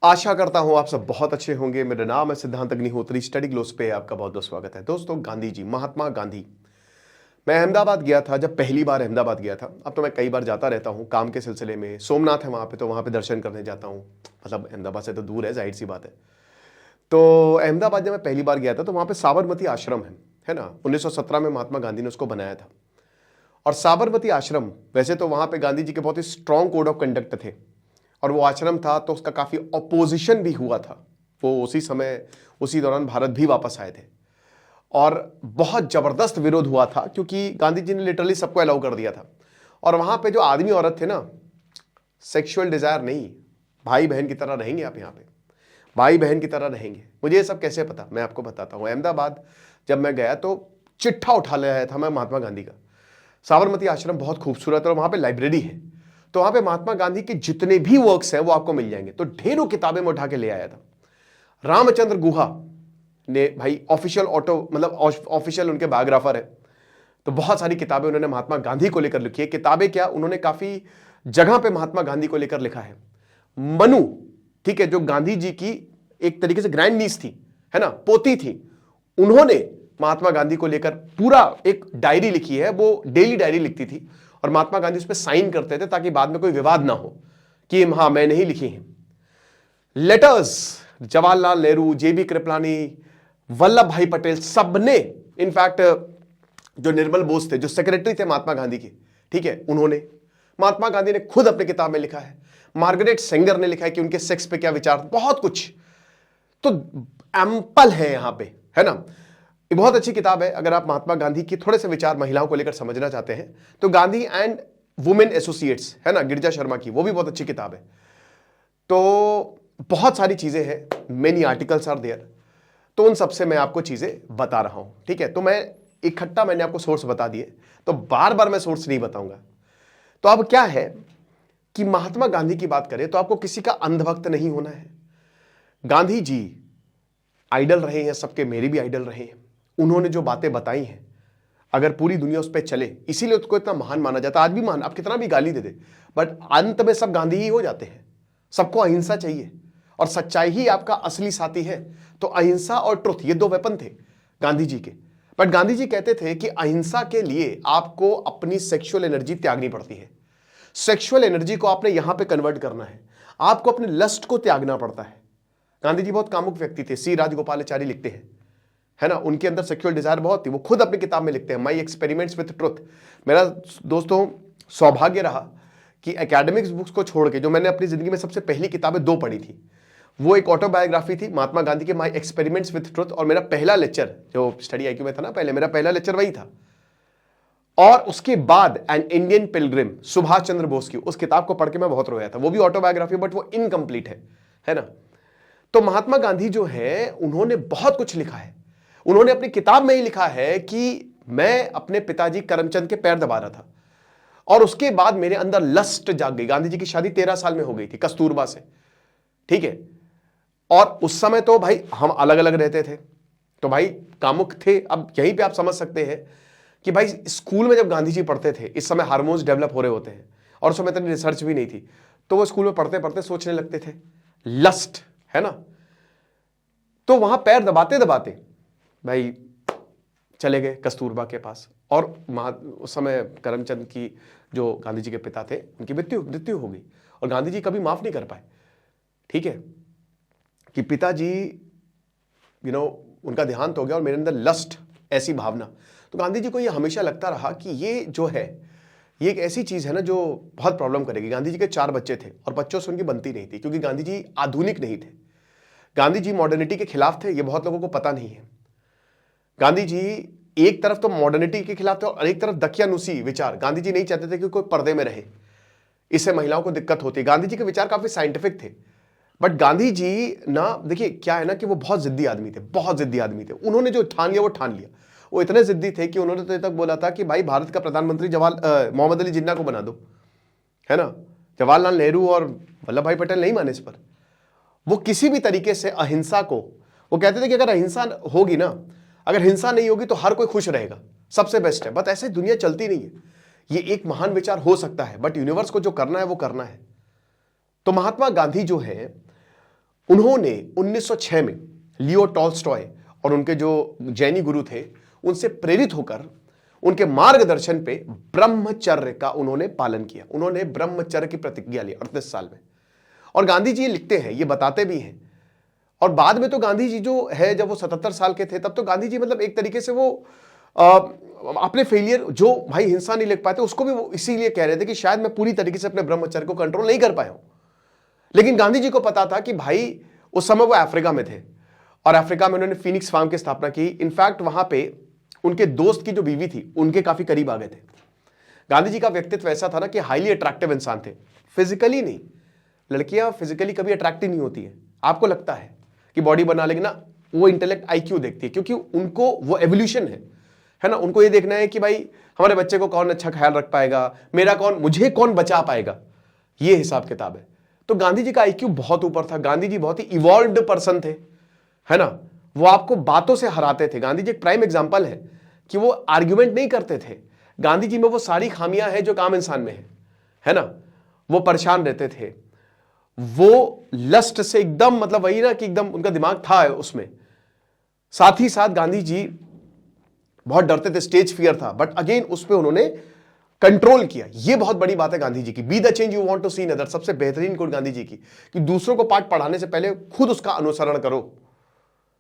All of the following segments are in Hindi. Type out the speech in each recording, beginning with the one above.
आशा करता हूं आप सब बहुत अच्छे होंगे। मेरा नाम है सिद्धांत अग्निहोत्री। स्टडी ग्लोस पे आपका बहुत बहुत स्वागत है। दोस्तों, गांधी जी, महात्मा गांधी। मैं अहमदाबाद गया था जब पहली बार अहमदाबाद गया था। अब तो मैं कई बार जाता रहता हूं काम के सिलसिले में। सोमनाथ है वहां पे, तो वहां पे दर्शन करने जाता हूं। मतलब अहमदाबाद से तो दूर है, जाहिर सी बात है। तो अहमदाबाद जब मैं पहली बार गया था तो वहां पे साबरमती आश्रम है ना। 1917 में महात्मा गांधी ने उसको बनाया था। और साबरमती आश्रम, वैसे तो वहां पे गांधी जी के बहुत ही स्ट्रॉन्ग कोड ऑफ कंडक्ट थे और वो आश्रम था तो उसका काफी ऑपोजिशन भी हुआ था। वो उसी समय उसी दौरान भारत भी वापस आए थे और बहुत जबरदस्त विरोध हुआ था क्योंकि गांधी जी ने लिटरली सबको अलाउ कर दिया था। और वहां पे जो आदमी औरत थे ना, सेक्सुअल डिजायर नहीं, भाई बहन की तरह रहेंगे। आप यहाँ पे भाई बहन की तरह रहेंगे। मुझे ये सब कैसे पता, मैं आपको बताता हूँ। अहमदाबाद जब मैं गया तो चिट्ठा उठा लाया था मैं महात्मा गांधी का। साबरमती आश्रम बहुत खूबसूरत है और वहां पे लाइब्रेरी है। तो वहां पे महात्मा गांधी के जितने भी वर्क्स हैं वो आपको मिल जाएंगे। तो ढेरों किताबें मैं उठा के ले आया था। रामचंद्र गुहा ने भाई ऑफिशियल मतलब ऑफिशियल उनके बायोग्राफर है। तो बहुत सारी किताबें उन्होंने महात्मा गांधी को लेकर लिखी है। किताबें क्या, उन्होंने काफी जगह पे महात्मा गांधी को लेकर लिखा है। मनु, ठीक है, जो गांधी जी की एक तरीके से ग्रैंड नीस थी, है ना, पोती थी, उन्होंने महात्मा गांधी को लेकर पूरा एक डायरी लिखी है। वो डेली डायरी लिखती थी और महात्मा गांधी उस पर साइन करते थे ताकि बाद में कोई विवाद ना हो कि हाँ मैंने ही लिखी है। लेटर्स जवाहरलाल नेहरू, जेबी कृपलानी, वल्लभ भाई पटेल, सबने, इनफैक्ट जो निर्मल बोस थे जो सेक्रेटरी थे महात्मा गांधी के, ठीक है, उन्होंने, महात्मा गांधी ने खुद अपनी किताब में लिखा है। मार्गरेट सेंगर ने लिखा है कि उनके सेक्स पे क्या विचार, बहुत कुछ तो एम्पल है यहां पे, है ना। ये बहुत अच्छी किताब है। अगर आप महात्मा गांधी के थोड़े से विचार महिलाओं को लेकर समझना चाहते हैं तो गांधी एंड वुमेन एसोसिएट्स, है ना, गिरजा शर्मा की, वो भी बहुत अच्छी किताब है। तो बहुत सारी चीजें हैं, मेनी आर्टिकल्स आर देयर। तो उन सबसे मैं आपको चीजें बता रहा हूं, ठीक है। तो मैं इकट्ठा मैंने आपको सोर्स बता दिए, तो बार बार मैं सोर्स नहीं बताऊंगा। तो अब क्या है कि महात्मा गांधी की बात करें तो आपको किसी का अंधभक्त नहीं होना है। गांधी जी आइडल रहे हैं सबके, मेरे भी आइडल रहे हैं। उन्होंने जो बातें बताई हैं, अगर पूरी दुनिया उस पर चले, इसीलिए उसको इतना महान माना जाता है। आज भी महान, आप कितना भी गाली दे दे, बट अंत में सब गांधी ही हो जाते हैं। सबको अहिंसा चाहिए और सच्चाई ही आपका असली साथी है। तो अहिंसा और ट्रुथ, ये दो वेपन थे गांधी जी के। बट गांधी जी कहते थे कि अहिंसा के लिए आपको अपनी सेक्सुअल एनर्जी त्यागनी पड़ती है। सेक्सुअल एनर्जी को आपने यहां पे कन्वर्ट करना है, आपको अपने लस्ट को त्यागना पड़ता है। गांधी जी बहुत कामुक व्यक्ति थे। सी राजगोपालाचारी लिखते हैं, है ना, उनके अंदर सेक्सुअल डिजायर बहुत थी। वो खुद अपनी किताब में लिखते हैं, माई एक्सपेरिमेंट्स विद ट्रुथ। मेरा दोस्तों सौभाग्य रहा कि एकेडमिक्स बुक्स को छोड़ के जो मैंने अपनी जिंदगी में सबसे पहली किताबें दो पढ़ी थी, वो एक ऑटोबायोग्राफी थी महात्मा गांधी की, माई एक्सपेरिमेंट्स विद ट्रुथ, और मेरा पहला लेक्चर जो स्टडी आईक्यू में था ना, पहले मेरा पहला लेक्चर वही था। और उसके बाद an Indian Pilgrim, Subhash Chandra Bose की, उस किताब को पढ़ के मैं बहुत रोया था। वो भी ऑटोबायोग्राफी, बट वो इनकम्प्लीट है ना। तो महात्मा गांधी जो है उन्होंने बहुत कुछ लिखा है। उन्होंने अपनी किताब में ही लिखा है कि मैं अपने पिताजी करमचंद के पैर दबा रहा था और उसके बाद मेरे अंदर लस्ट जाग गई। गांधी जी की शादी 13 साल में हो गई थी कस्तूरबा से, ठीक है। और उस समय तो भाई हम अलग अलग रहते थे, तो भाई कामुक थे। अब यहीं पे आप समझ सकते हैं कि भाई स्कूल में जब गांधी जी पढ़ते थे, इस समय हार्मोन्स डेवलप हो रहे होते हैं और उस समय इतनी रिसर्च भी नहीं थी, तो वो स्कूल में पढ़ते पढ़ते सोचने लगते थे लस्ट, है ना। तो वहां पैर दबाते दबाते भाई चले गए कस्तूरबा के पास। और उस समय करमचंद की, जो गांधी जी के पिता थे, उनकी मृत्यु हो गई और गांधी जी कभी माफ नहीं कर पाए, ठीक है, कि पिताजी उनका देहांत हो गया और मेरे अंदर लस्ट, ऐसी भावना। तो गांधी जी को ये हमेशा लगता रहा कि ये जो है ये एक ऐसी चीज है ना जो बहुत प्रॉब्लम करेगी। गांधी जी के 4 बच्चे थे और बच्चों से उनकी बनती नहीं थी क्योंकि गांधी जी आधुनिक नहीं थे। गांधी जी मॉडर्निटी के खिलाफ थे, ये बहुत लोगों को पता नहीं है। गांधी जी एक तरफ तो मॉडर्निटी के खिलाफ थे और एक तरफ दकियानुसी विचार। गांधी जी नहीं चाहते थे कि कोई पर्दे में रहे, इससे महिलाओं को दिक्कत होती। गांधी जी के विचार काफी साइंटिफिक थे, बट गांधी जी ना, देखिए क्या है ना कि वो बहुत जिद्दी आदमी थे, बहुत जिद्दी आदमी थे। उन्होंने जो ठान लिया वो ठान लिया। वो इतने जिद्दी थे कि उन्होंने तो तक बोला था कि भाई भारत का प्रधानमंत्री मोहम्मद अली जिन्ना को बना दो, है ना। जवाहरलाल नेहरू और वल्लभ भाई पटेल नहीं माने इस पर। वो किसी भी तरीके से अहिंसा को, वो कहते थे कि अगर अहिंसा होगी ना, अगर हिंसा नहीं होगी तो हर कोई खुश रहेगा, सबसे बेस्ट है। बट ऐसे दुनिया चलती नहीं है। ये एक महान विचार हो सकता है, बट यूनिवर्स को जो करना है वो करना है। तो महात्मा गांधी जो है उन्होंने 1906 में लियो टॉल्स्टॉय और उनके जो जैनी गुरु थे उनसे प्रेरित होकर उनके मार्गदर्शन पे ब्रह्मचर्य का उन्होंने पालन किया। उन्होंने ब्रह्मचर्य की प्रतिज्ञा ली 38 साल में। और गांधी जी लिखते हैं, ये बताते भी हैं। और बाद में तो गांधी जी जो है, जब वो 77 साल के थे तब तो गांधी जी मतलब एक तरीके से वो अपने फेलियर, जो भाई हिंसा नहीं लिख पाते उसको भी वो इसीलिए कह रहे थे कि शायद मैं पूरी तरीके से अपने ब्रह्मचर्य को कंट्रोल नहीं कर पाया हूं। लेकिन गांधी जी को पता था कि भाई उस समय वो अफ्रीका में थे और अफ्रीका में उन्होंने फिनिक्स फार्म की स्थापना की। इनफैक्ट वहां पे उनके दोस्त की जो बीवी थी उनके काफी करीब आ गए थे। गांधी जी का व्यक्तित्व ऐसा था ना कि हाईली अट्रैक्टिव इंसान थे, फिजिकली नहीं। लड़कियां फिजिकली कभी अट्रैक्टिव नहीं होती है। आपको लगता है कि बॉडी बना लेगी ना, वो इंटेलेक्ट आईक्यू देखती है, क्योंकि उनको वो एवोल्यूशन है ना। उनको ये देखना है कि भाई हमारे बच्चे को कौन अच्छा ख्याल रख पाएगा, मुझे कौन बचा पाएगा, ये हिसाब किताब है। तो गांधी जी का आईक्यू बहुत ऊपर था। गांधी जी बहुत ही इवॉल्व्ड पर्सन थे, है ना। वो आपको बातों से हराते थे। गांधी जी एक प्राइम एग्जांपल है कि वो आर्ग्यूमेंट नहीं करते थे। गांधी जी में वो सारी खामियां हैं जो आम इंसान में है ना। वो परेशान रहते थे, वो लस्ट से एकदम मतलब वही ना कि एकदम उनका दिमाग था उसमें। साथ ही साथ गांधी जी बहुत डरते थे, स्टेज फियर था, बट अगेन उस पर उन्होंने कंट्रोल किया। ये बहुत बड़ी बात है गांधी जी की। Be the change you want to see in other, सबसे बेहतरीन गुण गांधी जी की कि दूसरों को पाठ पढ़ाने से पहले खुद उसका अनुसरण करो।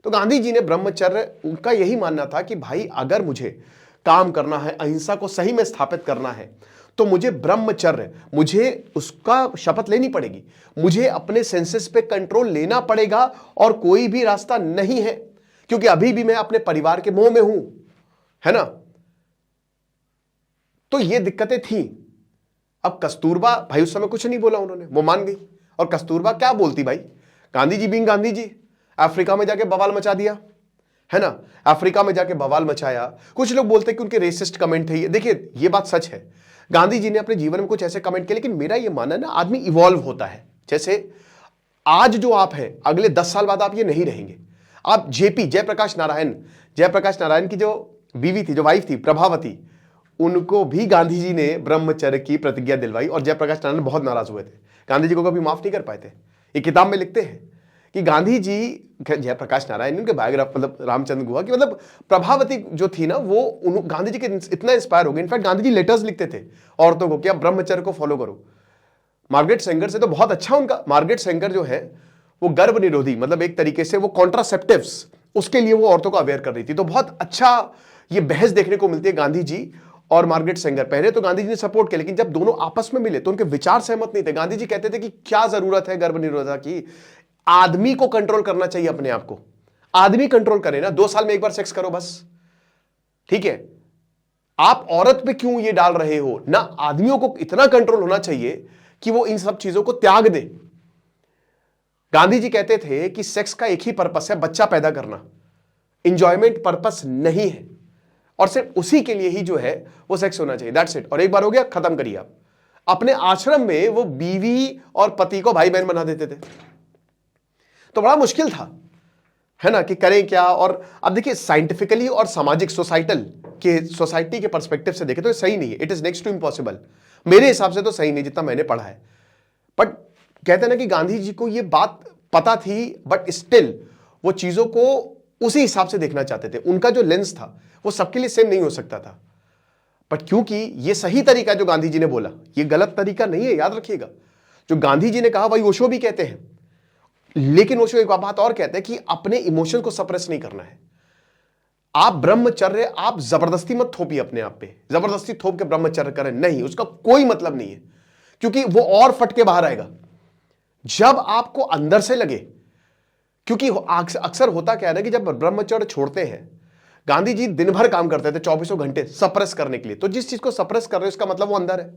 तो गांधी जी ने ब्रह्मचर्य, उनका यही मानना था कि भाई अगर मुझे काम करना है, अहिंसा को सही में स्थापित करना है, तो मुझे ब्रह्मचर्य, मुझे उसका शपथ लेनी पड़ेगी, मुझे अपने सेंसेस पे कंट्रोल लेना पड़ेगा और कोई भी रास्ता नहीं है, क्योंकि अभी भी मैं अपने परिवार के मोह में हूं, है ना। तो ये दिक्कतें थी। अब कस्तूरबा भाई उस समय कुछ नहीं बोला उन्होंने, वो मान गई। और कस्तूरबा क्या बोलती भाई, गांधी जी बीइंग गांधी जी, अफ्रीका में जाके बवाल मचा दिया, है ना। अफ्रीका में जाके बवाल मचाया। कुछ लोग बोलते हैं कि उनके रेसिस्ट कमेंट थे। देखिए ये बात सच है, गांधी जी ने अपने जीवन में कुछ ऐसे कमेंट किए, लेकिन मेरा ये मानना है ना, आदमी इवॉल्व होता है। जैसे आज जो आप हैं, अगले 10 साल बाद आप ये नहीं रहेंगे। आप जेपी जयप्रकाश नारायण की जो बीवी थी, जो वाइफ थी प्रभावती, उनको भी गांधी जी ने ब्रह्मचर्य की प्रतिज्ञा दिलवाई और जयप्रकाश नारायण बहुत नाराज हुए थे, गांधी जी को कभी माफ नहीं कर पाए थे। ये किताब में लिखते हैं कि गांधी जी, जयप्रकाश नारायण उनके बायोग्राफ मतलब रामचंद्र गुहा की, मतलब प्रभावती जो थी ना, वो गांधी जी के इतना इंस्पायर हो गए। इनफैक्ट गांधी जी लेटर्स लिखते थे औरतों को कि आप ब्रह्मचर्य को फॉलो करो। मार्गरेट सेंगर से तो बहुत अच्छा उनका, मार्गरेट सेंगर जो है वो गर्भ निरोधी, मतलब एक तरीके से वो कॉन्ट्रासेप्टिव्स, उसके लिए वो औरतों को अवेयर कर रही थी। तो बहुत अच्छा ये बहस देखने को मिलती है गांधी जी और मार्गरेट सेंगर। पहले तो गांधी जी ने सपोर्ट किया, लेकिन जब दोनों आपस में मिले तो उनके विचार सहमत नहीं थे। गांधी जी कहते थे कि क्या जरूरत है गर्भ निरोधा की, आदमी को कंट्रोल करना चाहिए अपने आप को। आदमी कंट्रोल करे ना, 2 साल में एक बार सेक्स करो बस, ठीक है। आप औरत पे क्यों ये डाल रहे हो ना, आदमियों को इतना कंट्रोल होना चाहिए कि वो इन सब चीजों को त्याग दे। गांधी जी कहते थे कि सेक्स का एक ही पर्पस है, बच्चा पैदा करना, इंजॉयमेंट पर्पस नहीं है, और सिर्फ उसी के लिए ही जो है वो सेक्स होना चाहिए, दैट्स इट। और एक बार हो गया, खत्म करिए आप। अपने आश्रम में वो बीवी और पति को भाई बहन बना देते थे। तो बड़ा मुश्किल था, है ना, कि करें क्या। और अब देखिए साइंटिफिकली और सामाजिक सोसाइटी के पर्सपेक्टिव से देखें तो सही नहीं है, it is next to impossible. मेरे हिसाब से तो सही नहीं, जितना मैंने पढ़ा है। बट कहते हैं ना कि गांधी जी को ये बात पता थी, बट स्टिल वो चीजों को उसी हिसाब से देखना चाहते थे। उनका जो लेंस था वो सबके लिए सेम नहीं हो सकता था। बट क्योंकि ये सही तरीका जो गांधी जी ने बोला, ये गलत तरीका नहीं है, याद रखिएगा। जो गांधी जी ने कहा वही ओशो भी कहते हैं, लेकिन ओशो एक बात और कहते हैं कि अपने इमोशन को सप्रेस नहीं करना है। आप ब्रह्मचर्य, आप जबरदस्ती मत थोपिए अपने आप पे, जबरदस्ती थोप के ब्रह्मचर्य करें नहीं, उसका कोई मतलब नहीं है, क्योंकि वो और फट के बाहर आएगा जब आपको अंदर से लगे। क्योंकि अक्सर होता क्या है ना कि जब ब्रह्मचर्य छोड़ते हैं, गांधी जी दिन भर काम करते थे 24 घंटे सप्रेस करने के लिए। तो जिस चीज को सप्रेस कर रहे हो इसका मतलब वो अंदर है,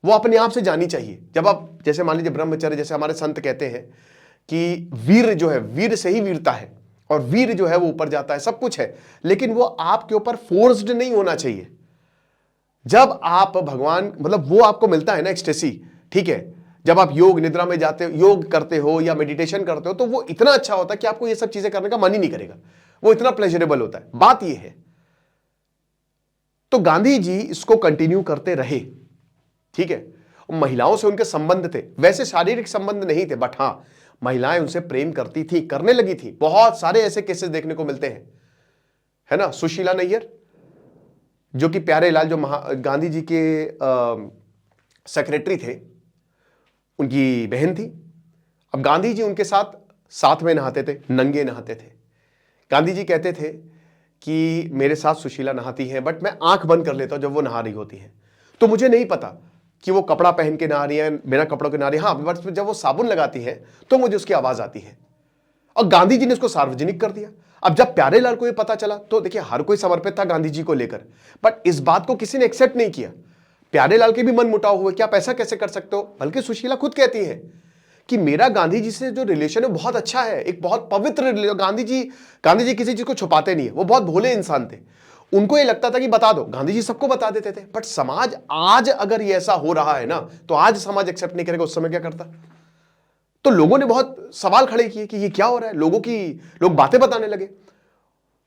वो अपने आप से जानी चाहिए। जब आप जैसे मान लीजिए ब्रह्मचर्य, जैसे हमारे संत कहते हैं कि वीर जो है, वीर से ही वीरता है, और वीर जो है वो ऊपर जाता है, सब कुछ है, लेकिन वो आपके ऊपर फोर्स्ड नहीं होना चाहिए। जब आप भगवान, मतलब वो आपको मिलता है ना एक्सटेसी, ठीक है, जब आप योग निद्रा में जाते हो, योग करते हो या मेडिटेशन करते हो, तो वो इतना अच्छा होता है कि आपको ये सब चीजें करने का मन ही नहीं करेगा, वो इतना प्लेजरेबल होता है। बात ये है, तो गांधी जी इसको कंटिन्यू करते रहे, ठीक है। महिलाओं से उनके संबंध थे, वैसे शारीरिक संबंध नहीं थे, बट हाँ महिलाएं उनसे प्रेम करती थी, करने लगी थी। बहुत सारे ऐसे केसेस देखने को मिलते हैं, है ना। सुशीला नैयर जो कि प्यारे लाल जो गांधी जी के सेक्रेटरी थे, उनकी बहन थी। अब गांधी जी उनके साथ साथ में नहाते थे, नंगे नहाते थे। गांधी जी कहते थे कि मेरे साथ सुशीला नहाती है, बट मैं आंख बंद कर लेता हूं जब वो नहा रही होती है, तो मुझे नहीं पता कि वो कपड़ा पहन के नहा रही है, बिना कपड़ों के नहा रही है। हाँ, बट जब वो साबुन लगाती है तो मुझे उसकी आवाज आती है। और गांधी जी ने उसको सार्वजनिक कर दिया। अब जब प्यारे लाल को ये पता चला तो देखिए हर कोई समर्पित था गांधी जी को लेकर, बट इस बात को किसी ने एक्सेप्ट नहीं किया। प्यारे लाल के भी मन मुटाव हुए कि आप ऐसा कैसे कर सकते हो। बल्कि सुशीला खुद कहती है कि मेरा गांधी जी से जो रिलेशन है बहुत अच्छा है, एक बहुत पवित्र रिलेशन। गांधी जी किसी चीज को छुपाते नहीं है, वो बहुत भोले इंसान थे। उनको ये लगता था कि बता दो, गांधी जी सबको बता देते थे। बट समाज आज अगर ये ऐसा हो रहा है ना, तो आज समाज एक्सेप्ट नहीं करेगा, उस समय क्या करता। तो लोगों ने बहुत सवाल खड़े किए कि ये क्या हो रहा है, लोग बातें बताने लगे।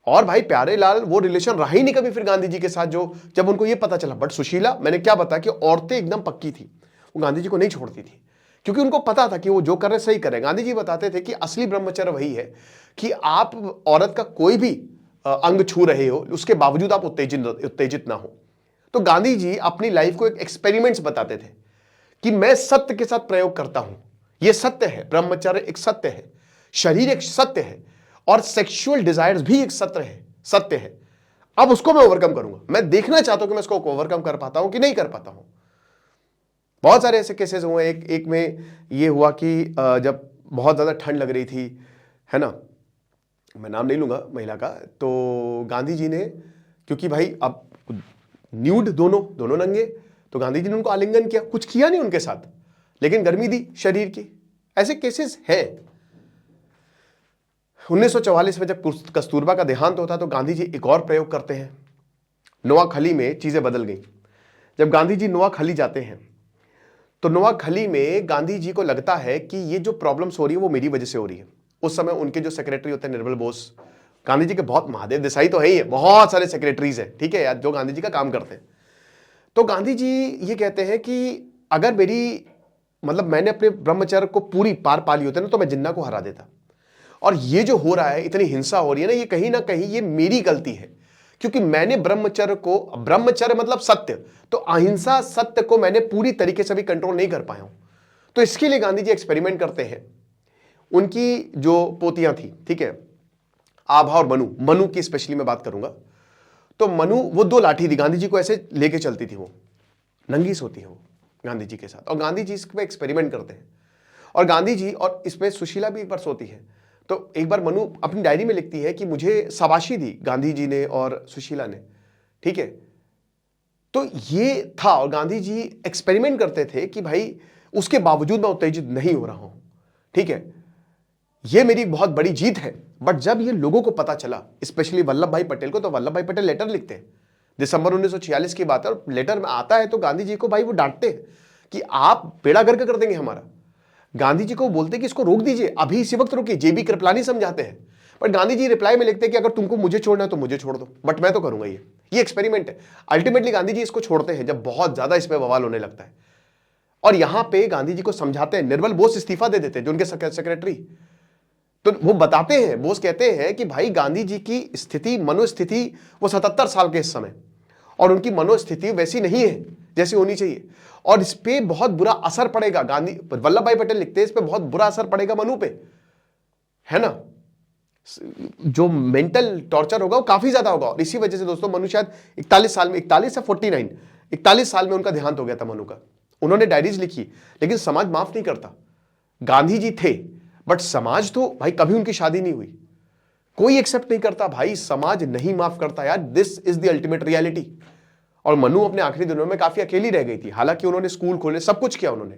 और भाई प्यारे लाल वो रिलेशन रहा ही नहीं कभी फिर गांधी जी के साथ, जो जब उनको ये पता चला। बट सुशीला, मैंने क्या बताया कि औरतें एकदम पक्की थी, वो गांधी जी को नहीं छोड़ती थी, क्योंकि उनको पता था कि वो जो कर रहे सही कर रहे। गांधी जी बताते थे कि असली ब्रह्मचर्य वही है कि आप औरत का कोई भी अंग छू रहे हो, उसके बावजूद आप उत्तेजित ना हो। तो गांधी जी अपनी लाइफ को एक एक्सपेरिमेंट्स बताते थे कि मैं सत्य के साथ प्रयोग करता हूं, यह सत्य है, ब्रह्मचर्य एक सत्य है, शरीर एक सत्य है, और सेक्सुअल डिजायर्स भी एक सत्य है। अब उसको मैं ओवरकम करूंगा। मैं देखना चाहता हूं कि मैं इसको ओवरकम कर पाता हूं कि नहीं कर पाता हूं। बहुत सारे ऐसे केसेस हुए। एक में ये हुआ कि जब बहुत ज्यादा ठंड लग रही थी, है ना, मैं नाम नहीं लूंगा महिला का, तो गांधी जी ने, क्योंकि भाई अब न्यूड दोनों नंगे, तो गांधी जी ने उनको आलिंगन किया, कुछ किया नहीं उनके साथ, लेकिन गर्मी दी शरीर की। ऐसे केसेस है। 1944 में जब कस्तूरबा का देहांत होता तो गांधी जी एक और प्रयोग करते हैं। नोआखली में चीजें बदल गई। जब गांधी जी नोआखली जाते हैं तो नोआखली में गांधी जी को लगता है कि ये जो प्रॉब्लम्स हो रही है वो मेरी वजह से हो रही है। उस समय उनके जो सेक्रेटरी होते हैं निर्मल बोस, गांधी जी के बहुत, महादेव देसाई तो है ही है, बहुत सारे सेक्रेटरीज है, ठीक है यार, जो गांधी जी का काम करते हैं। तो गांधी जी ये कहते हैं कि अगर मैंने अपने ब्रह्मचर्य को पूरी पार पा ली होते ना, तो मैं जिन्ना को हरा देता। और ये जो हो रहा है, इतनी हिंसा हो रही है ना, ये कहीं ना कहीं ये मेरी गलती है, क्योंकि मैंने ब्रह्मचर्य मतलब सत्य, तो अहिंसा सत्य को मैंने पूरी तरीके से भी कंट्रोल नहीं कर पाया हूं। तो इसके लिए गांधी जी एक्सपेरिमेंट करते हैं। उनकी जो पोतियां थी, ठीक है, आभा और मनु की स्पेशली मैं बात करूंगा। तो मनु, वो 2 लाठी थी, गांधी जी को ऐसे लेके चलती थी, वो नंगी सोती है वो गांधी जी के साथ। और गांधी जी इस पे एक्सपेरिमेंट करते हैं, और गांधी जी, और इसमें सुशीला भी एक बार सोती है। तो एक बार मनु अपनी डायरी में लिखती है कि मुझे शाबाशी दी गांधी जी ने और सुशीला ने, ठीक है। तो ये था, और गांधी जी एक्सपेरिमेंट करते थे कि भाई उसके बावजूद मैं उत्तेजित नहीं हो रहा हूं, ठीक है, ये मेरी बहुत बड़ी जीत है। बट जब ये लोगों को पता चला, स्पेशली वल्लभ भाई पटेल को, तो वल्लभ भाई पटेल लेटर लिखते हैं, दिसंबर 1946 की बात है, और लेटर में आता है तो गांधी जी को भाई वो डांटते हैं कि आप बेड़ा गर्क कर देंगे हमारा। गांधी जी को बोलते कि इसको रोक दीजिए, अभी इसी वक्त रोकिए। जेबी कृपलानी समझाते हैं, पर गांधी जी रिप्लाई में लिखते हैं कि अगर तुमको मुझे छोड़ना है तो मुझे छोड़ दो, बट मैं तो करूंगा। ये एक्सपेरिमेंट है। अल्टीमेटली गांधी जी इसको छोड़ते हैं जब बहुत ज्यादा इस पे बवाल होने लगता है, और यहां पे गांधी जी को समझाते हैं। निर्मल बोस इस्तीफा दे देते हैं, जो उनके सेक्रेटरी। तो वो बताते हैं, बोस कहते हैं कि भाई गांधी जी की स्थिति, मनोस्थिति, वो 77 साल के इस समय, और उनकी मनोस्थिति वैसी नहीं है जैसी होनी चाहिए, और इस पे बहुत बुरा असर पड़ेगा। वल्लभ भाई पटेल लिखते हैं इस पे बहुत बुरा असर पड़ेगा मनु पे, है ना, जो मेंटल टॉर्चर होगा वो काफी ज्यादा होगा। और इसी वजह से दोस्तों मनु शायद 41 साल में, 41 या 49, 41 साल में उनका देहांत हो गया था मनु का। उन्होंने डायरीज लिखी, लेकिन समाज माफ नहीं करता। गांधी जी थे, बट समाज तो भाई, कभी उनकी शादी नहीं हुई, कोई एक्सेप्ट नहीं करता भाई, समाज नहीं माफ करता यार। This is the ultimate reality. और मनु अपने आखिरी दिनों में काफी अकेली रह गई थी, हालांकि उन्होंने स्कूल खोले, सब कुछ किया उन्होंने,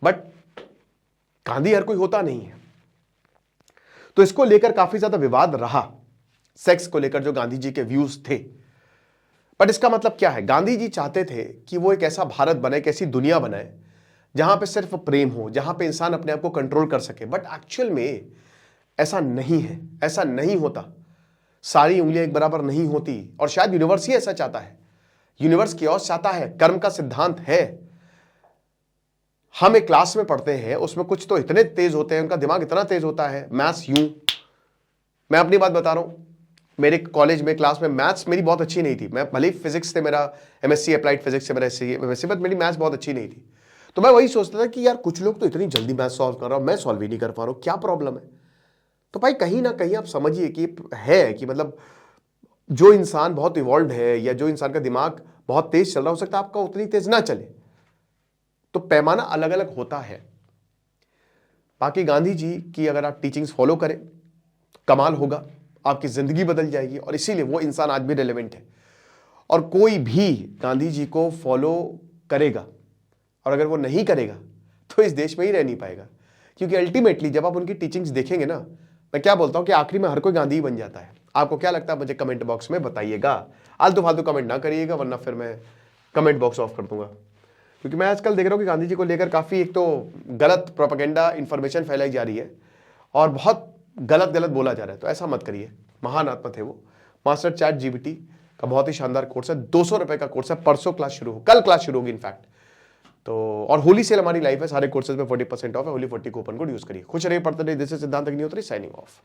बट गांधी हर कोई होता नहीं है। तो इसको लेकर काफी ज्यादा विवाद रहा, सेक्स को लेकर जो गांधी जी के व्यूज थे। बट इसका मतलब क्या है, गांधी जी चाहते थे कि वो एक ऐसा भारत बनाए, एक ऐसी दुनिया बनाए जहां पे सिर्फ प्रेम हो, जहां पे इंसान अपने आप को कंट्रोल कर सके। बट एक्चुअल में ऐसा नहीं है, ऐसा नहीं होता। सारी उंगलियां एक बराबर नहीं होती, और शायद यूनिवर्स ही ऐसा चाहता है। यूनिवर्स की ओर चाहता है, कर्म का सिद्धांत है हम एक क्लास में पढ़ते हैं, उसमें कुछ तो इतने तेज होते हैं, उनका दिमाग इतना तेज होता है, मैथ्स यूं, मैं अपनी बात बता रहा हूं, मेरे कॉलेज में क्लास में मैथ्स मेरी बहुत अच्छी नहीं थी। मैं भले ही फिजिक्स से मेरा एमएससी अप्लाइड फिजिक्स से मेरा एमएससी, बट मेरी मैथ्स बहुत अच्छी नहीं थी। तो मैं वही सोचता था कि यार कुछ लोग तो इतनी जल्दी मैथ सॉल्व कर रहा हूं, मैं सॉल्व ही नहीं कर पा रहा हूं, क्या प्रॉब्लम है। तो भाई कहीं ना कहीं आप समझिए कि है कि मतलब जो इंसान बहुत इवॉल्व है या जो इंसान का दिमाग बहुत तेज चल रहा, हो सकता है आपका उतनी तेज ना चले। तो पैमाना अलग अलग होता है। बाकी गांधी जी की अगर आप टीचिंग्स फॉलो करें, कमाल होगा, आपकी जिंदगी बदल जाएगी। और इसीलिए वो इंसान आज भी रेलेवेंट है। और कोई भी गांधी जी को फॉलो करेगा और अगर वो नहीं करेगा तो इस देश में ही रह नहीं पाएगा। क्योंकि अल्टीमेटली जब आप उनकी टीचिंग्स देखेंगे ना, मैं क्या बोलता हूं कि आखिरी में हर कोई गांधी ही बन जाता है। आपको क्या लगता है मुझे कमेंट बॉक्स में बताइएगा। आलतू फालतू कमेंट ना करिएगा, वरना फिर मैं कमेंट बॉक्स ऑफ कर दूंगा। क्योंकि मैं आजकल देख रहा हूं कि गांधी जी को लेकर काफी एक तो गलत प्रोपेगेंडा इंफॉर्मेशन फैलाई जा रही है और बहुत गलत गलत बोला जा रहा है। तो ऐसा मत करिए। महान आत्मा थे वो। मास्टर चैट जीपीटी का बहुत ही शानदार कोर्स है, 200 रुपए का कोर्स है। परसों क्लास शुरू हो, कल क्लास शुरू होगी इनफैक्ट। तो और होली सेल हमारी लाइफ है, सारे कोर्सेज में 40% ऑफ है। होली 40 कूपन कोड यूज करिए। खुश रहिए, पढ़ते रहिए। दिस इज सिद्धांत अग्निहोत्री साइनिंग ऑफ।